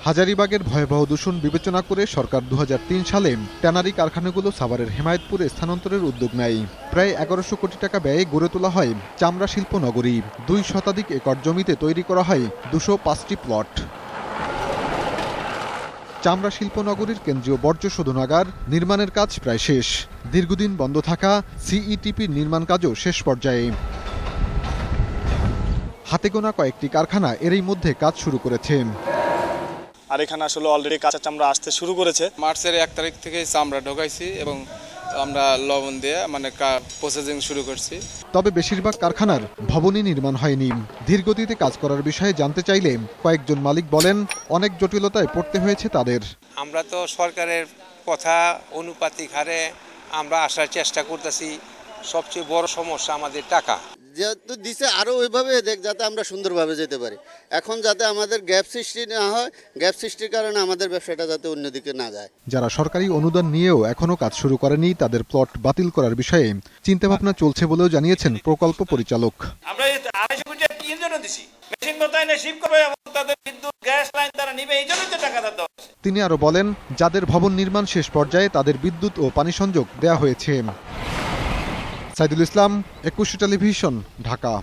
হাজারীবাগের ভয়াবহ দূষণ বিবেচনা করে সরকার ২০০৩ সালে ট্যানারি কারখানাগুলো সাভারের হেমায়েতপুরে স্থানান্তরের উদ্যোগ নেয়। প্রায় ১১০০ কোটি টাকা ব্যয়ে গড়ে তোলা হয় চামড়া শিল্প নগরী। ২ শতাধিক একর জমিতে তৈরি করা হয় ২০৫টি প্লট। চামড়া শিল্প নগরীর কেন্দ্রীয় বর্জ্য শোধনাগার নির্মাণের কাজ প্রায় শেষ। দীর্ঘদিন বন্ধ থাকা সিইটিপির নির্মাণ কাজও শেষ পর্যায়ে। হাতে গোনা কয়েকটি কারখানা এরই মধ্যে কাজ শুরু করেছে। আর এখানে আসলে অলরেডি কাঁচা চামড়া আসতে শুরু করেছে। মার্চের ১ তারিখ থেকে চামড়া ঢোকাইছি এবং আমরা লবণ দিয়ে প্রসেসিং শুরু করছি। তবে বেশিরভাগ কারখানার ভবনই নির্মাণ হয়নি। ধীরগতিতে কাজ করার বিষয়ে জানতে চাইলে কয়েকজন মালিক বলেন, অনেক জটিলতায় পড়তে হয়েছে তাদের। আমরা তো সরকারের কথা অনুপাতিক হারে আমরা আসার চেষ্টা করতেছি। সবচেয়ে বড় সমস্যা আমাদের টাকা। যেহেতু দিছে আরও ওইভাবে দেখ যাতে আমরা সুন্দরভাবে যেতে পারি। এখন যাতে আমাদের গ্যাপ সৃষ্টি না হয়, গ্যাপ সৃষ্টির কারণে আমাদের ব্যবসাটা যাতে অন্যদিকে না যায়। যারা সরকারি অনুদান নিয়েও এখনও কাজ শুরু করেনি তাদের প্লট বাতিল করার বিষয়ে চিন্তাভাবনা চলছে বলেও জানিয়েছেন প্রকল্প পরিচালক। আমরা ২৫০ কোটি কি জন্য দিছি? মেশিন মোতায়েনে শিপ করবে এবং তাদের বিদ্যুৎ গ্যাস লাইন তারা নিবে, এই জন্যই তো টাকা দিতে হবে। তিনি আরও বলেন, যাদের ভবন নির্মাণ শেষ পর্যায়ে তাদের বিদ্যুৎ ও পানি সংযোগ দেওয়া হয়েছে। সাইদুল ইসলাম, ২১ টেলিভিশন, ঢাকা।